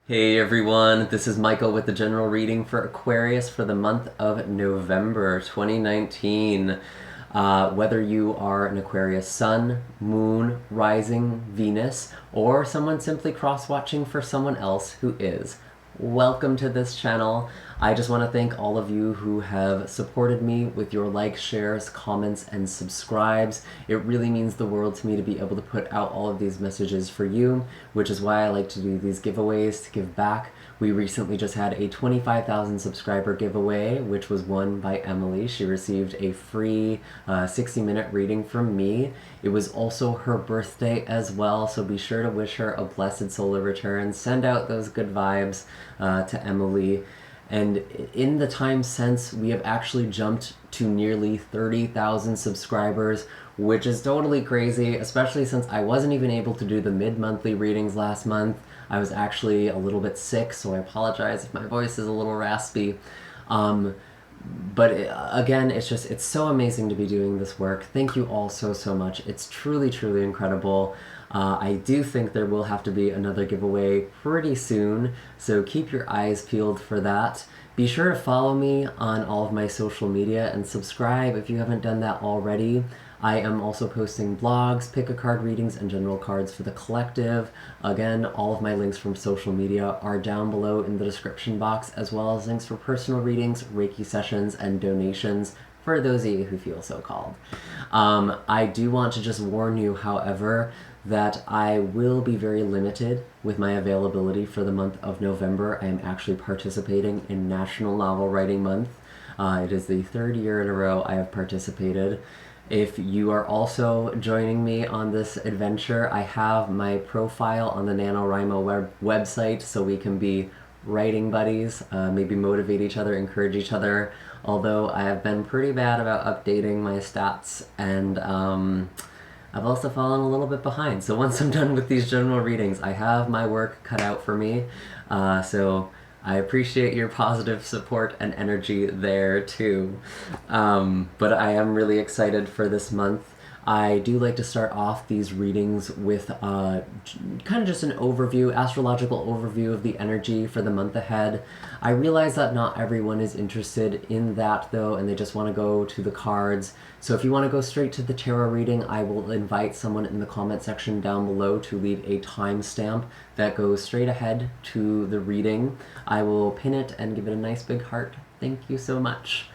Hey everyone, this is Michael with the general reading for Aquarius for the month of November 2019. Whether you are an Aquarius sun, moon, rising, Venus, or someone simply cross-watching for someone else who is, welcome to this channel. I just want to thank all of you who have supported me with your likes, shares, comments, and subscribes. It really means the world to me to be able to put out all of these messages for you, which is why I like to do these giveaways to give back. We recently just had a 25,000 subscriber giveaway, which was won by Emily. She received a free 60-minute reading from me. It was also her birthday as well, so be sure to wish her a blessed solar return. Send out those good vibes to Emily. And in the time since, we have actually jumped to nearly 30,000 subscribers, which is totally crazy, especially since I wasn't even able to do the mid-monthly readings last month. I was actually a little bit sick, so I apologize if my voice is a little raspy. Again, it's so amazing to be doing this work. Thank you all so much. It's truly incredible. I do think there will have to be another giveaway pretty soon, so keep your eyes peeled for that. Be sure to follow me on all of my social media and subscribe if you haven't done that already. I am also posting blogs, pick-a-card readings, and general cards for the collective. Again, all of my links from social media are down below in the description box, as well as links for personal readings, Reiki sessions, and donations for those of you who feel so called. I do want to just warn you, however, that I will be very limited with my availability for the month of November. I am actually participating in National Novel Writing Month. It is the third year in a row I have participated. If you are also joining me on this adventure, I have my profile on the NaNoWriMo website, so we can be writing buddies, maybe motivate each other, encourage each other. Although I have been pretty bad about updating my stats, and I've also fallen a little bit behind. So once I'm done with these general readings, I have my work cut out for me. So I appreciate your positive support and energy there too. But I am really excited for this month. I do like to start off these readings with kind of just an overview, astrological overview of the energy for the month ahead. I realize that not everyone is interested in that though, and they just want to go to the cards. So if you want to go straight to the tarot reading, I will invite someone in the comment section down below to leave a timestamp that goes straight ahead to the reading. I will pin it and give it a nice big heart. Thank you so much.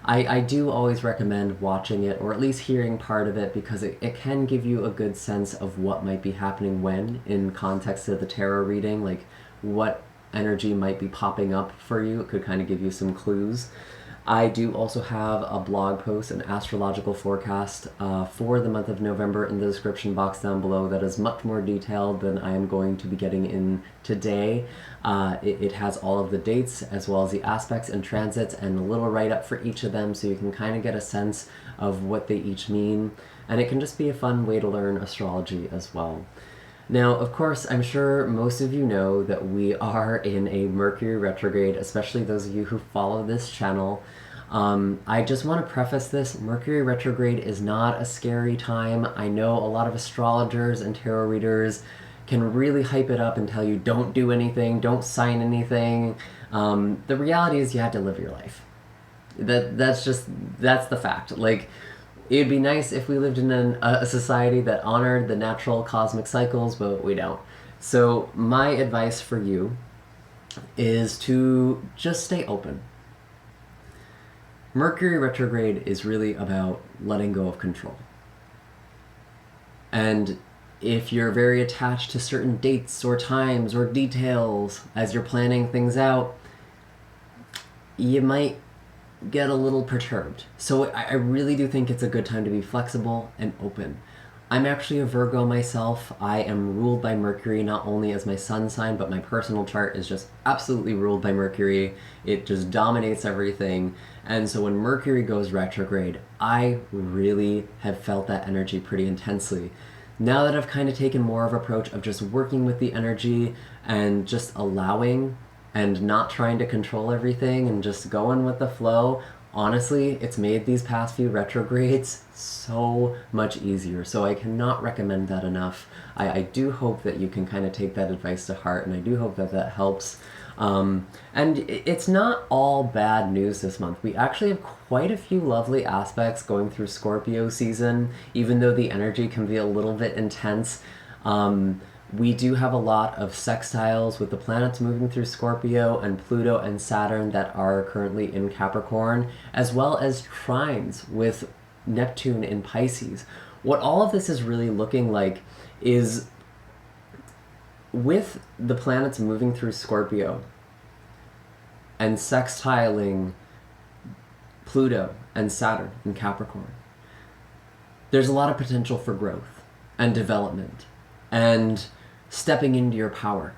I do always recommend watching it, or at least hearing part of it, because it can give you a good sense of what might be happening when, in context of the tarot reading, like what energy might be popping up for you. It could kind of give you some clues. I do also have a blog post, an astrological forecast for the month of November in the description box down below that is much more detailed than I am going to be getting in today. It has all of the dates as well as the aspects and transits and a little write-up for each of them, so you can kind of get a sense of what they each mean. And it can just be a fun way to learn astrology as well. Now, of course, I'm sure most of you know that we are in a Mercury retrograde, especially those of you who follow this channel. I just want to preface this, Mercury retrograde is not a scary time. I know a lot of astrologers and tarot readers can really hype it up and tell you don't do anything, don't sign anything. The reality is you have to live your life. That's the fact. Like, it'd be nice if we lived in a society that honored the natural cosmic cycles, but we don't. So my advice for you is to just stay open. Mercury retrograde is really about letting go of control. And if you're very attached to certain dates or times or details as you're planning things out, you might get a little perturbed. So I really do think it's a good time to be flexible and open. I'm actually a Virgo myself. I am ruled by Mercury, not only as my sun sign, but my personal chart is just absolutely ruled by Mercury. It just dominates everything. And so when Mercury goes retrograde, I really have felt that energy pretty intensely. Now that I've kind of taken more of an approach of just working with the energy and just allowing and not trying to control everything and just going with the flow, honestly, it's made these past few retrogrades so much easier. So I cannot recommend that enough. I do hope that you can kind of take that advice to heart, and I do hope that that helps. And it's not all bad news this month. We actually have quite a few lovely aspects going through Scorpio season, even though the energy can be a little bit intense. We do have a lot of sextiles with the planets moving through Scorpio and Pluto and Saturn that are currently in Capricorn, as well as trines with Neptune in Pisces. What all of this is really looking like is, with the planets moving through Scorpio and sextiling Pluto and Saturn in Capricorn, there's a lot of potential for growth and development and stepping into your power.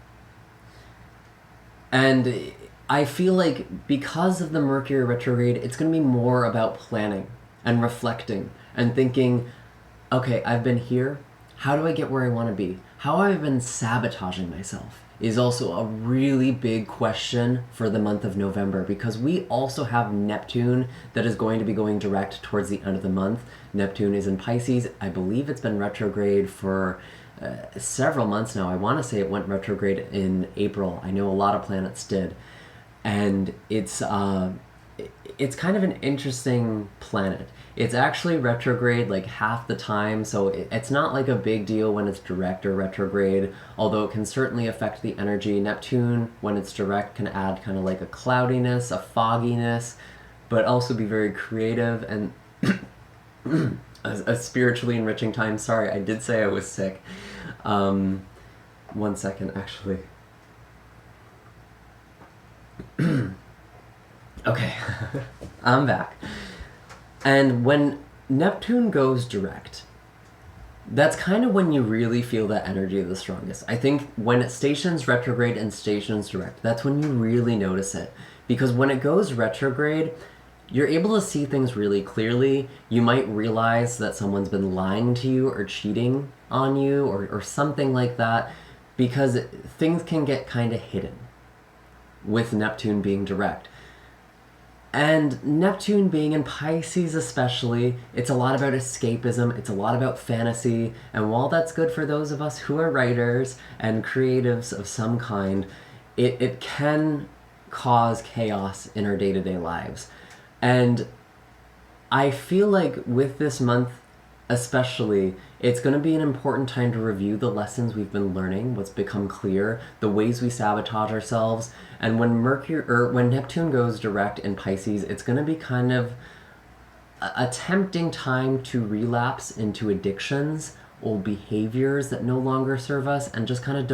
And I feel like because of the Mercury retrograde, it's going to be more about planning and reflecting and thinking, okay, I've been here. How do I get where I want to be? How have I been sabotaging myself is also a really big question for the month of November, because we also have Neptune that is going to be going direct towards the end of the month. Neptune is in Pisces. I believe it's been retrograde for several months now. I want to say it went retrograde in April. I know a lot of planets did. And it's kind of an interesting planet. It's actually retrograde like half the time, so it's not like a big deal when it's direct or retrograde, although it can certainly affect the energy. Neptune, when it's direct, can add kind of like a cloudiness, a fogginess, but also be very creative and a spiritually enriching time. Sorry, I did say I was sick. 1 second, actually. Okay, I'm back. And when Neptune goes direct, that's kind of when you really feel that energy the strongest. I think when it stations retrograde and stations direct, that's when you really notice it. Because when it goes retrograde, you're able to see things really clearly. You might realize that someone's been lying to you or cheating on you or something like that, because things can get kind of hidden with Neptune being direct. And Neptune being in Pisces especially, it's a lot about escapism, it's a lot about fantasy, and while that's good for those of us who are writers and creatives of some kind, it can cause chaos in our day-to-day lives. And I feel like with this month especially, it's going to be an important time to review the lessons we've been learning, what's become clear, the ways we sabotage ourselves. And when Neptune goes direct in Pisces, it's going to be kind of a tempting time to relapse into addictions, old behaviors that no longer serve us, and just kind of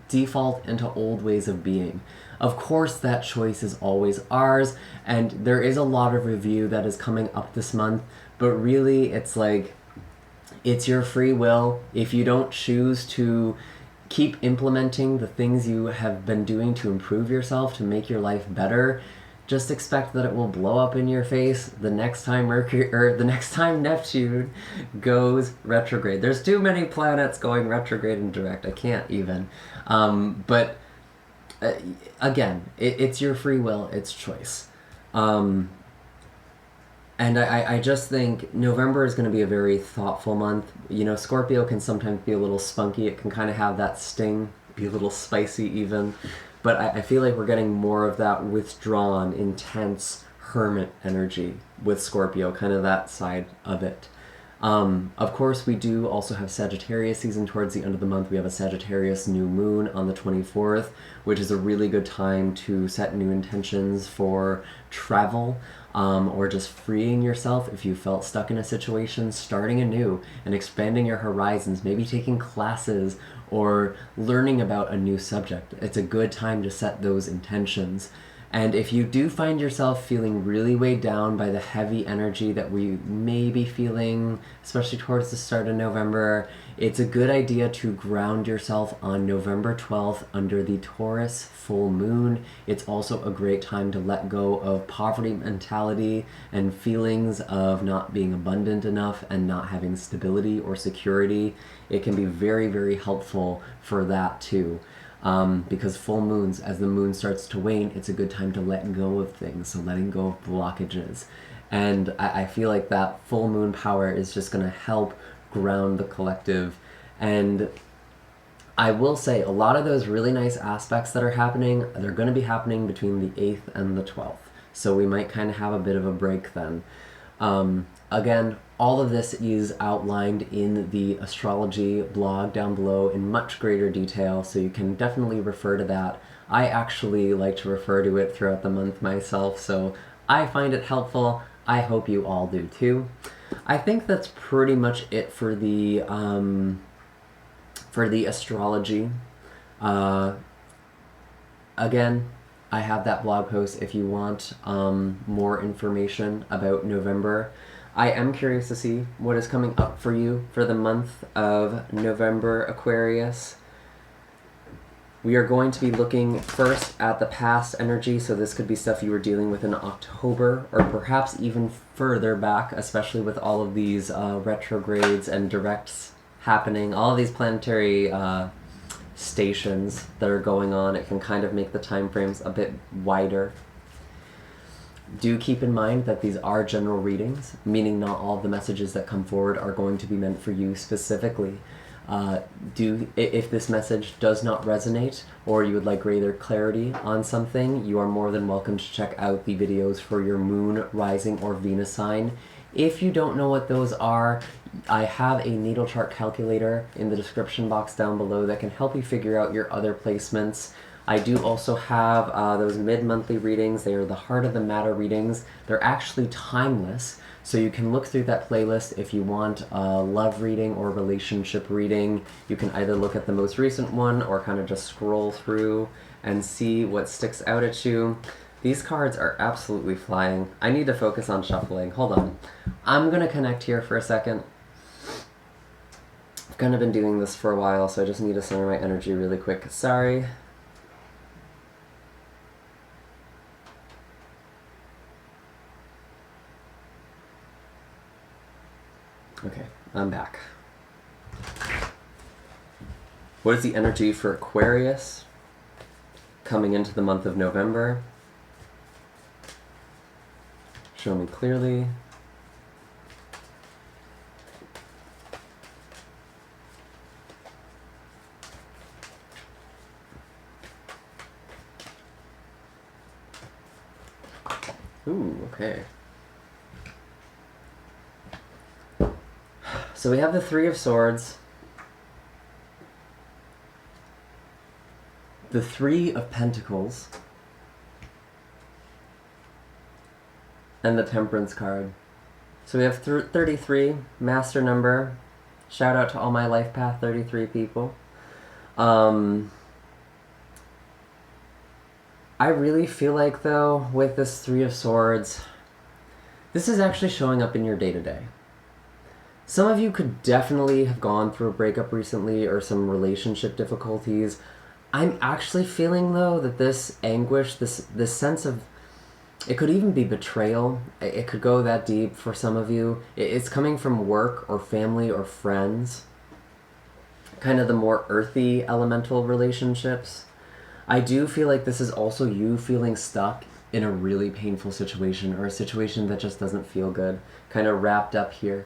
default into old ways of being. Of course, that choice is always ours, and there is a lot of review that is coming up this month, but really it's like, it's your free will. If you don't choose to keep implementing the things you have been doing to improve yourself, to make your life better, just expect that it will blow up in your face the next time Neptune goes retrograde. There's too many planets going retrograde and direct. I can't even. But again, it's your free will, it's choice. And I just think November is going to be a very thoughtful month. You know, Scorpio can sometimes be a little spunky. It can kind of have that sting, be a little spicy even. But I feel like we're getting more of that withdrawn, intense hermit energy with Scorpio, kind of that side of it. Of course, we do also have Sagittarius season towards the end of the month. We have a Sagittarius new moon on the 24th, which is a really good time to set new intentions for travel, or just freeing yourself if you felt stuck in a situation, starting anew and expanding your horizons, maybe taking classes or learning about a new subject. It's a good time to set those intentions. And if you do find yourself feeling really weighed down by the heavy energy that we may be feeling, especially towards the start of November, it's a good idea to ground yourself on November 12th under the Taurus full moon. It's also a great time to let go of poverty mentality and feelings of not being abundant enough and not having stability or security. It can be very, very helpful for that too. because full moons, as the moon starts to wane, it's a good time to let go of things, so letting go of blockages. And I feel like that full moon power is just going to help ground the collective. And I will say a lot of those really nice aspects that are happening, they're going to be happening between the 8th and the 12th. So we might kind of have a bit of a break then. Again, all of this is outlined in the astrology blog down below in much greater detail, so you can definitely refer to that. I actually like to refer to it throughout the month myself, so I find it helpful. I hope you all do too. I think that's pretty much it for the astrology. Again, I have that blog post if you want more information about November. I am curious to see what is coming up for you for the month of November, Aquarius. We are going to be looking first at the past energy, so this could be stuff you were dealing with in October, or perhaps even further back, especially with all of these retrogrades and directs happening, all of these planetary stations that are going on. It can kind of make the time frames a bit wider. Do keep in mind that these are general readings, meaning not all of the messages that come forward are going to be meant for you specifically. If this message does not resonate, or you would like greater clarity on something, you are more than welcome to check out the videos for your moon, rising, or Venus sign. If you don't know what those are, I have a natal chart calculator in the description box down below that can help you figure out your other placements. I do also have those mid-monthly readings. They are the heart of the matter readings. They're actually timeless, so you can look through that playlist if you want a love reading or relationship reading. You can either look at the most recent one or kind of just scroll through and see what sticks out at you. These cards are absolutely flying. I need to focus on shuffling. Hold on. I'm going to connect here for a second. I've kind of been doing this for a while, so I just need to center my energy really quick. Sorry. Okay, I'm back. What is the energy for Aquarius coming into the month of November? Show me clearly. Ooh, okay. So we have the Three of Swords, the Three of Pentacles, and the Temperance card. So we have 33, master number. Shout out to all my life path 33 people. I really feel like, though, with this Three of Swords, this is actually showing up in your day-to-day. Some of you could definitely have gone through a breakup recently or some relationship difficulties. I'm actually feeling, though, that this anguish, this sense of, it could even be betrayal. It could go that deep for some of you. It's coming from work or family or friends. Kind of the more earthy elemental relationships. I do feel like this is also you feeling stuck in a really painful situation, or a situation that just doesn't feel good. Kind of wrapped up here.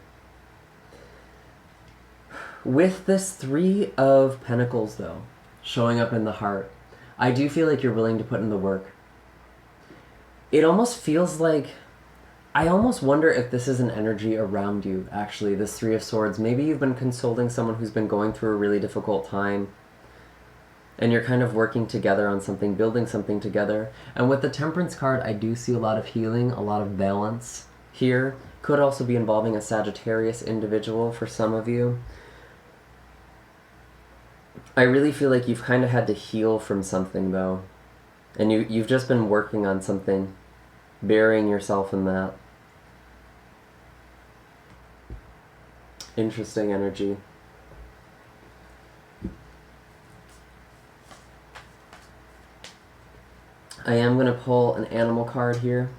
With this Three of Pentacles, though, showing up in the heart, I do feel like you're willing to put in the work. It almost feels like, I almost wonder if this is an energy around you, actually, this Three of Swords. Maybe you've been consoling someone who's been going through a really difficult time, and you're kind of working together on something, building something together. And with the Temperance card, I do see a lot of healing, a lot of balance here. Could also be involving a Sagittarius individual for some of you. I really feel like you've kind of had to heal from something, though. And you've just been working on something, burying yourself in that. Interesting energy. I am going to pull an animal card here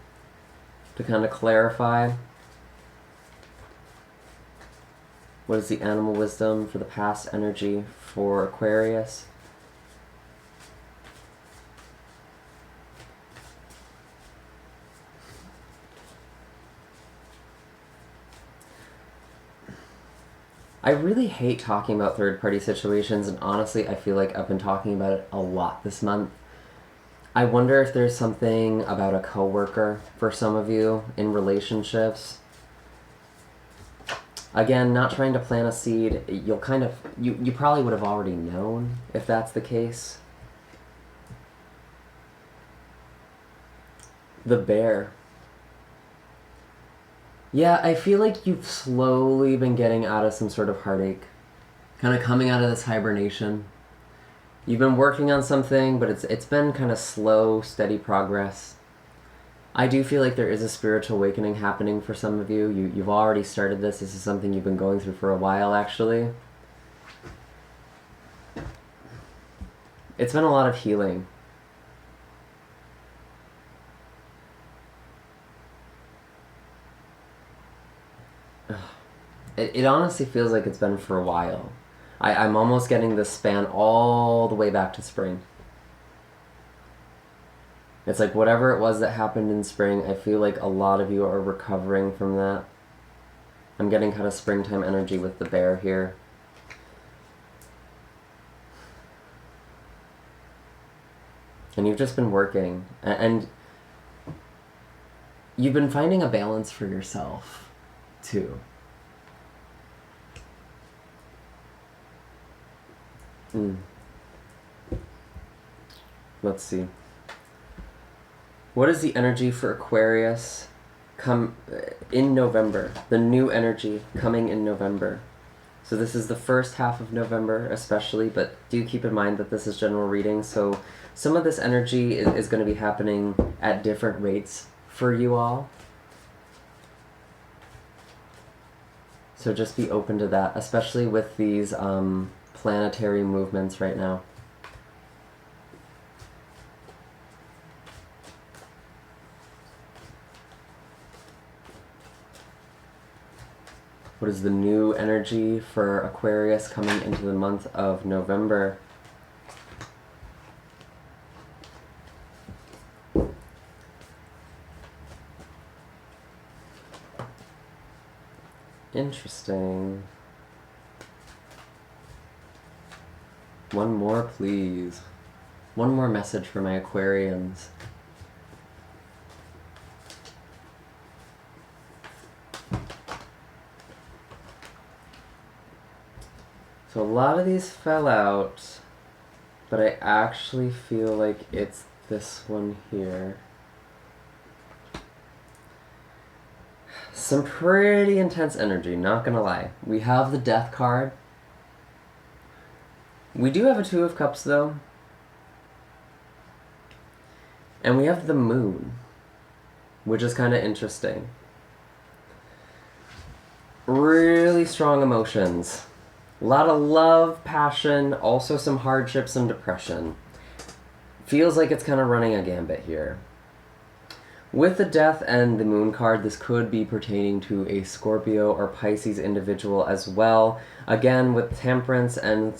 to kind of clarify. What is the animal wisdom for the past energy for Aquarius? I really hate talking about third-party situations, and honestly, I feel like I've been talking about it a lot this month. I wonder if there's something about a coworker for some of you in relationships. Again, not trying to plant a seed. You'll kind of, you probably would have already known if that's the case. The bear. Yeah, I feel like you've slowly been getting out of some sort of heartache. Kind of coming out of this hibernation. You've been working on something, but it's been kind of slow, steady progress. I do feel like there is a spiritual awakening happening for some of you. You've already started this. This is something you've been going through for a while, actually. It's been a lot of healing. It honestly feels like it's been for a while. I'm almost getting this span all the way back to spring. It's like whatever it was that happened in spring, I feel like a lot of you are recovering from that. I'm getting kind of springtime energy with the bear here. And you've just been working. And you've been finding a balance for yourself, too. Let's see. What is the energy for Aquarius come in November? The new energy coming in November. So this is the first half of November especially, but do keep in mind that this is general reading, so some of this energy is going to be happening at different rates for you all. So just be open to that, especially with these planetary movements right now. What is the new energy for Aquarius coming into the month of November? Interesting. One more, please. One more message for my Aquarians. So a lot of these fell out, but I actually feel like it's this one here. Some pretty intense energy, not gonna lie. We have the Death card. We do have a Two of Cups, though. And we have the Moon, which is kind of interesting. Really strong emotions. A lot of love, passion, also some hardships and depression. Feels like it's kind of running a gambit here. With the Death and the Moon card, this could be pertaining to a Scorpio or Pisces individual as well. Again, with Temperance and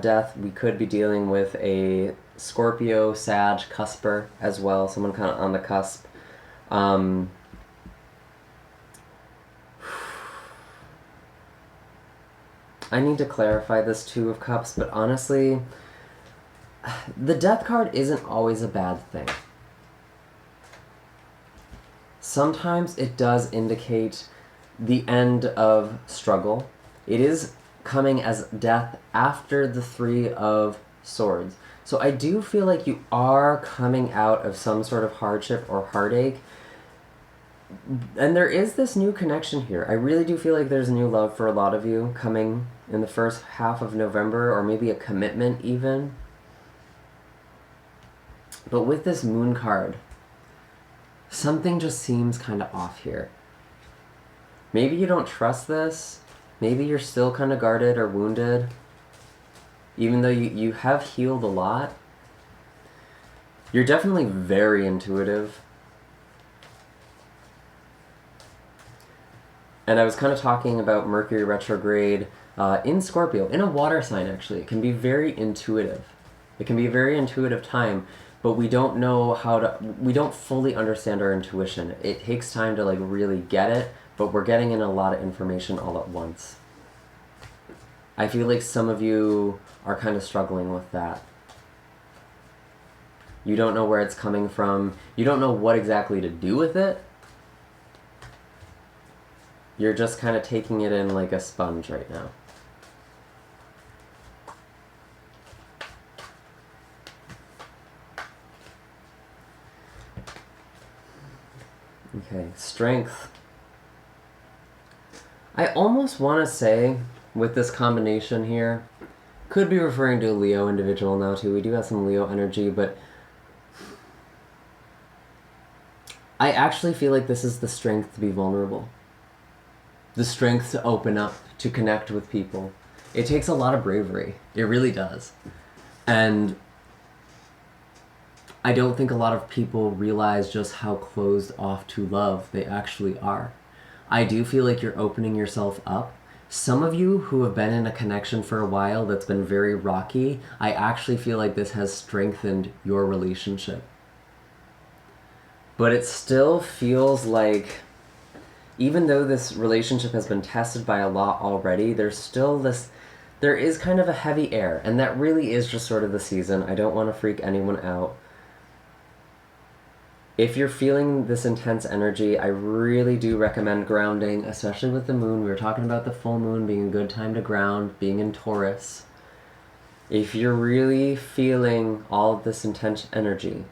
Death, we could be dealing with a Scorpio, Sag, cusper as well, someone kind of on the cusp. I need to clarify this Two of Cups, but honestly, the Death card isn't always a bad thing. Sometimes it does indicate the end of struggle. It is coming as death after the Three of Swords. So I do feel like you are coming out of some sort of hardship or heartache. And there is this new connection here. I really do feel like there's new love for a lot of you coming in the first half of November, or maybe a commitment even. But with this Moon card, something just seems kind of off here. Maybe you don't trust this. Maybe you're still kind of guarded or wounded. Even though you have healed a lot. You're definitely very intuitive. And I was kind of talking about Mercury retrograde in Scorpio, in a water sign actually. It can be very intuitive. It can be a very intuitive time. But we don't know we don't fully understand our intuition. It takes time to like really get it, but we're getting in a lot of information all at once. I feel like some of you are kind of struggling with that. You don't know where it's coming from. You don't know what exactly to do with it. You're just kind of taking it in like a sponge right now. Okay, strength. I almost want to say, with this combination here, could be referring to a Leo individual now too. We do have some Leo energy, but I actually feel like this is the strength to be vulnerable. The strength to open up, to connect with people. It takes a lot of bravery. It really does. And I don't think a lot of people realize just how closed off to love they actually are. I do feel like you're opening yourself up. Some of you who have been in a connection for a while that's been very rocky, I actually feel like this has strengthened your relationship. But it still feels like, even though this relationship has been tested by a lot already, there's still this, there is kind of a heavy air, and that really is just sort of the season. I don't want to freak anyone out. If you're feeling this intense energy, I really do recommend grounding, especially with the moon. We were talking about the full moon being a good time to ground, being in Taurus. If you're really feeling all of this intense energy,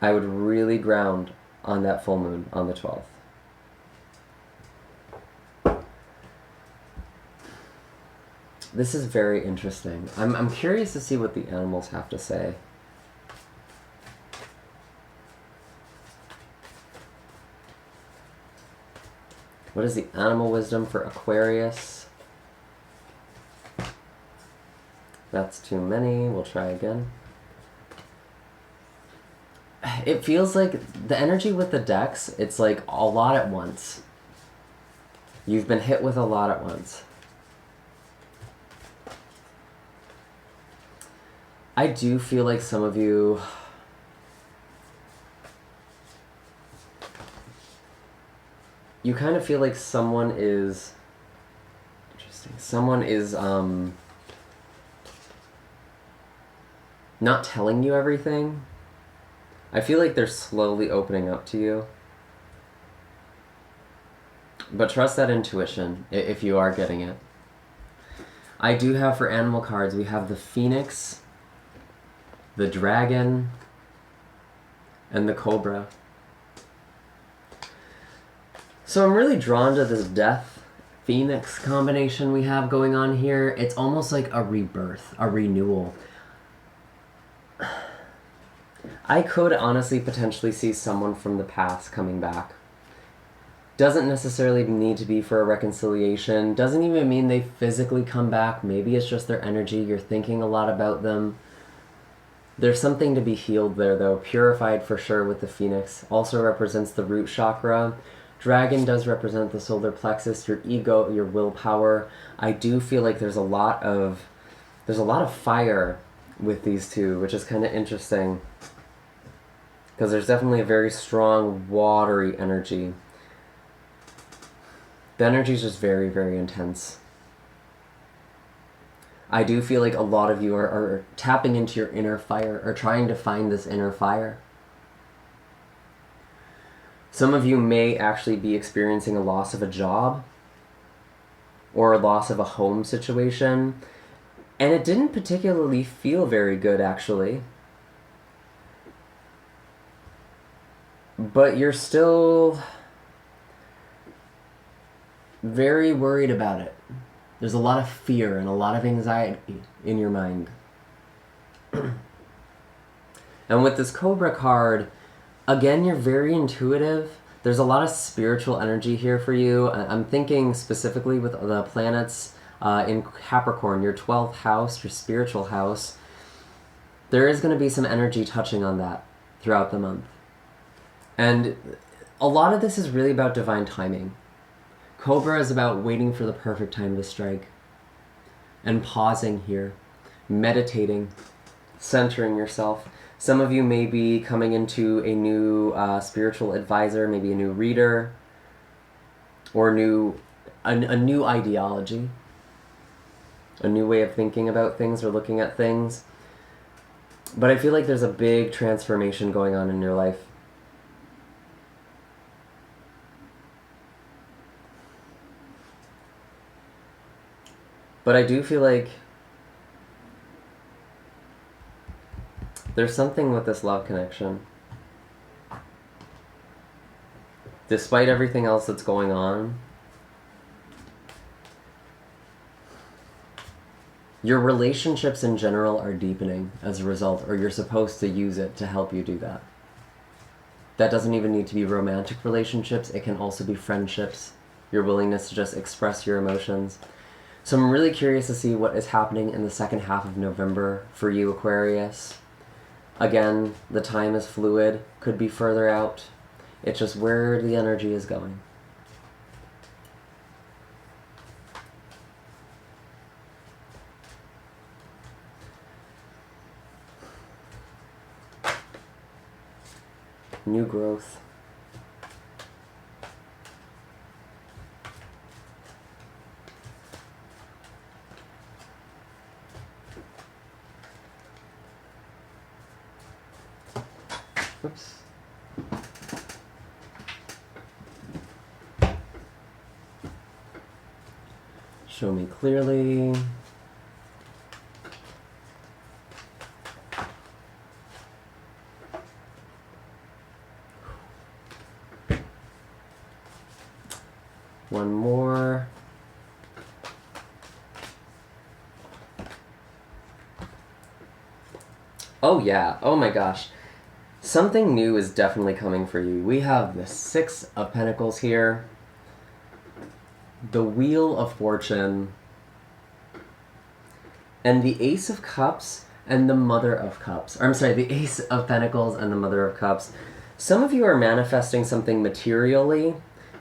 I would really ground on that full moon on the 12th. This is very interesting. I'm curious to see what the animals have to say. What is the animal wisdom for Aquarius? That's too many. We'll try again. It feels like the energy with the decks, it's like a lot at once. You've been hit with a lot at once. I do feel like some of you... You kind of feel like someone is... Interesting. Someone is not telling you everything. I feel like they're slowly opening up to you. But trust that intuition if you are getting it. I do have for animal cards, we have the Phoenix, the Dragon, and the Cobra. So I'm really drawn to this Death Phoenix combination we have going on here. It's almost like a rebirth, a renewal. I could honestly potentially see someone from the past coming back. Doesn't necessarily need to be for a reconciliation. Doesn't even mean they physically come back. Maybe it's just their energy. You're thinking a lot about them. There's something to be healed there, though. Purified for sure with the Phoenix. Also represents the root chakra. Dragon does represent the solar plexus, your ego, your willpower. I do feel like there's a lot of fire with these two, which is kind of interesting. Because there's definitely a very strong, watery energy. The energy is just very, very intense. I do feel like a lot of you are tapping into your inner fire, or trying to find this inner fire. Some of you may actually be experiencing a loss of a job, or a loss of a home situation. And it didn't particularly feel very good, actually. But you're still very worried about it. There's a lot of fear and a lot of anxiety in your mind. And with this Cobra card, again, you're very intuitive. There's a lot of spiritual energy here for you. I'm thinking specifically with the planets in Capricorn, your 12th house, your spiritual house. There is going to be some energy touching on that throughout the month. And a lot of this is really about divine timing. Cobra is about waiting for the perfect time to strike. And pausing here, meditating, centering yourself. Some of you may be coming into a new spiritual advisor, maybe a new reader, or new a new ideology, a new way of thinking about things or looking at things. But I feel like there's a big transformation going on in your life. But I do feel like there's something with this love connection. Despite everything else that's going on, your relationships in general are deepening as a result, or you're supposed to use it to help you do that. That doesn't even need to be romantic relationships. It can also be friendships, your willingness to just express your emotions. So I'm really curious to see what is happening in the second half of November for you, Aquarius. Again, the time is fluid, could be further out. It's just where the energy is going. New growth. Oops. Show me clearly. One more. Oh yeah, oh my gosh. Something new is definitely coming for you. We have the Six of Pentacles here, the Wheel of Fortune, and the Ace of Cups and the Mother of Cups. Or I'm sorry, the Ace of Pentacles and the Mother of Cups. Some of you are manifesting something materially.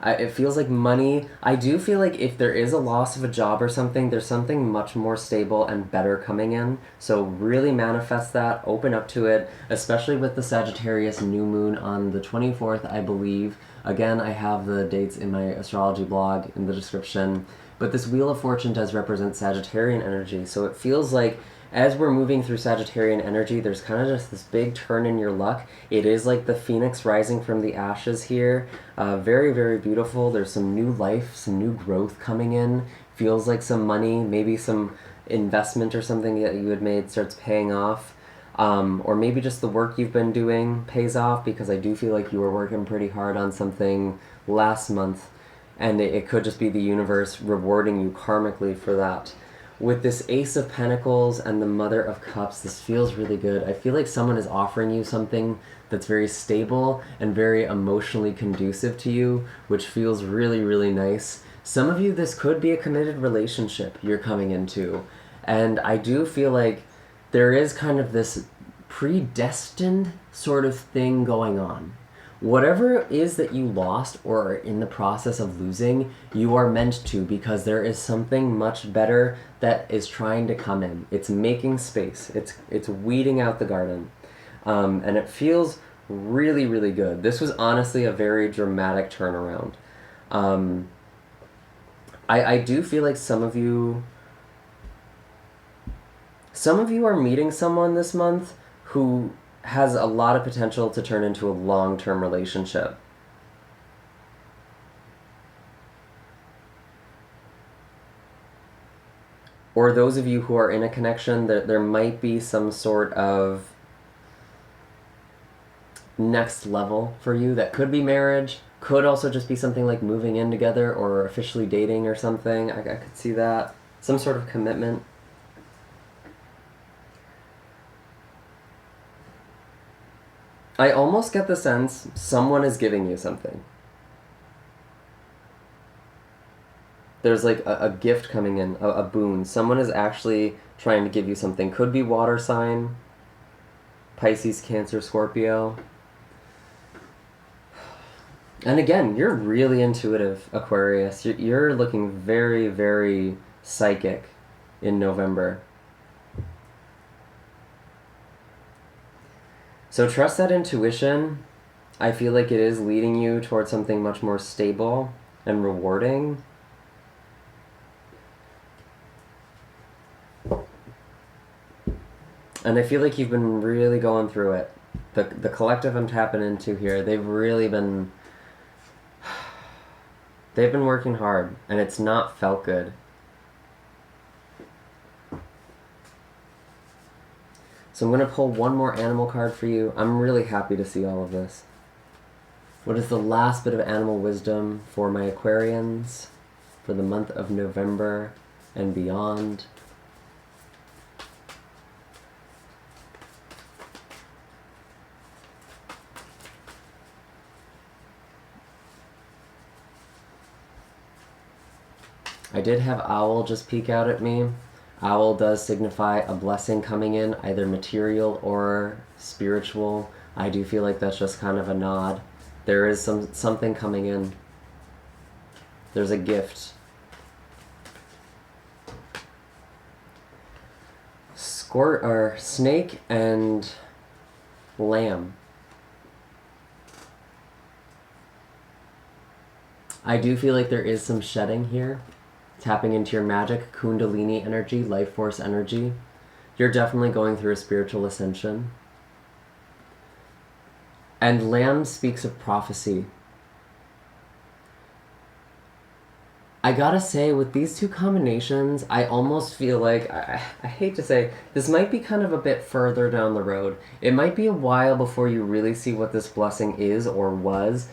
It feels like money. I do feel like if there is a loss of a job or something, there's something much more stable and better coming in. So really manifest that, open up to it, especially with the Sagittarius new moon on the 24th, I believe. Again, I have the dates in my astrology blog in the description. But this Wheel of Fortune does represent Sagittarian energy. So it feels like as we're moving through Sagittarian energy, there's kind of just this big turn in your luck. It is like the phoenix rising from the ashes here. Very, very beautiful. There's some new life, some new growth coming in. Feels like some money, maybe some investment or something that you had made starts paying off. Or maybe just the work you've been doing pays off, because I do feel like you were working pretty hard on something last month. And it could just be the universe rewarding you karmically for that. With this Ace of Pentacles and the Mother of Cups, this feels really good. I feel like someone is offering you something that's very stable and very emotionally conducive to you, which feels really, really nice. Some of you, this could be a committed relationship you're coming into. And I do feel like there is kind of this predestined sort of thing going on. Whatever it is that you lost or are in the process of losing, you are meant to, because there is something much better that is trying to come in. It's making space. It's weeding out the garden. And it feels really, really good. This was honestly a very dramatic turnaround. I do feel like some of you are meeting someone this month who has a lot of potential to turn into a long-term relationship. Or those of you who are in a connection, there might be some sort of next level for you. That could be marriage, could also just be something like moving in together or officially dating or something. I could see that. Some sort of commitment. I almost get the sense someone is giving you something. There's like a gift coming in, a boon. Someone is actually trying to give you something. Could be water sign, Pisces, Cancer, Scorpio. And again, you're really intuitive, Aquarius. You're looking very, very psychic in November. So trust that intuition. I feel like it is leading you towards something much more stable and rewarding. And I feel like you've been really going through it. The collective I'm tapping into here, they've been working hard, and it's not felt good. So I'm going to pull one more animal card for you. I'm really happy to see all of this. What is the last bit of animal wisdom for my Aquarians for the month of November and beyond? I did have Owl just peek out at me. Owl does signify a blessing coming in, either material or spiritual. I do feel like that's just kind of a nod. There is something coming in. There's a gift. Snake and lamb. I do feel like there is some shedding here. Tapping into your magic, Kundalini energy, life force energy. You're definitely going through a spiritual ascension. And lamb speaks of prophecy. I gotta say, with these two combinations, I almost feel like, I hate to say, this might be kind of a bit further down the road. It might be a while before you really see what this blessing is or was.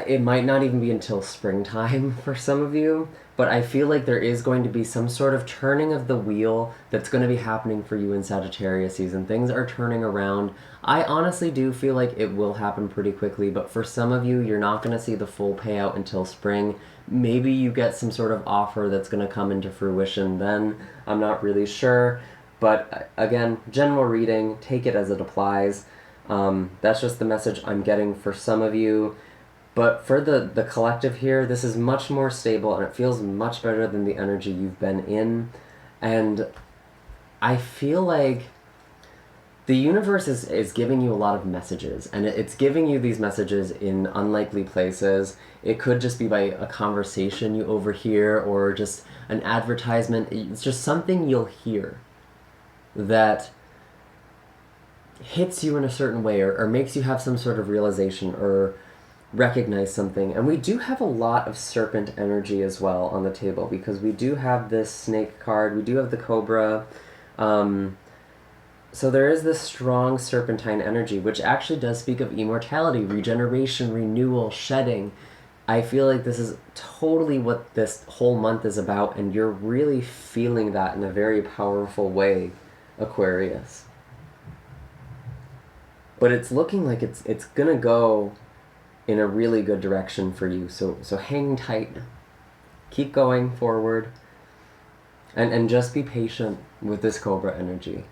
It might not even be until springtime for some of you, but I feel like there is going to be some sort of turning of the wheel that's going to be happening for you in Sagittarius season. Things are turning around. I honestly do feel like it will happen pretty quickly, but for some of you, you're not going to see the full payout until spring. Maybe you get some sort of offer that's going to come into fruition then. I'm not really sure, but again, general reading, take it as it applies. That's just the message I'm getting for some of you. But for the collective here, this is much more stable, and it feels much better than the energy you've been in. And I feel like the universe is giving you a lot of messages, and it's giving you these messages in unlikely places. It could just be by a conversation you overhear, or just an advertisement. It's just something you'll hear that hits you in a certain way, or makes you have some sort of realization, or recognize something. And we do have a lot of serpent energy as well on the table, because we do have this snake card, we do have the cobra, so there is this strong serpentine energy, which actually does speak of immortality, regeneration, renewal, shedding. I feel like this is totally what this whole month is about, and you're really feeling that in a very powerful way, Aquarius. But it's looking like it's gonna go in a really good direction for you. So hang tight. Keep going forward. And just be patient with this Cobra energy.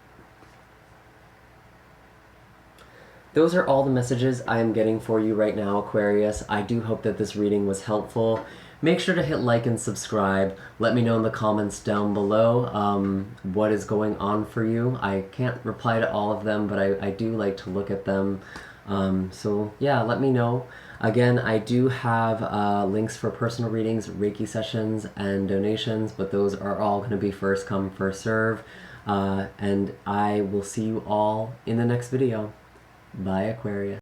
Those are all the messages I am getting for you right now, Aquarius. I do hope that this reading was helpful. Make sure to hit like and subscribe. Let me know in the comments down below what is going on for you. I can't reply to all of them, but I do like to look at them. So yeah, let me know. Again, I do have links for personal readings, Reiki sessions, and donations, but those are all going to be first come, first serve. And I will see you all in the next video. Bye, Aquarius.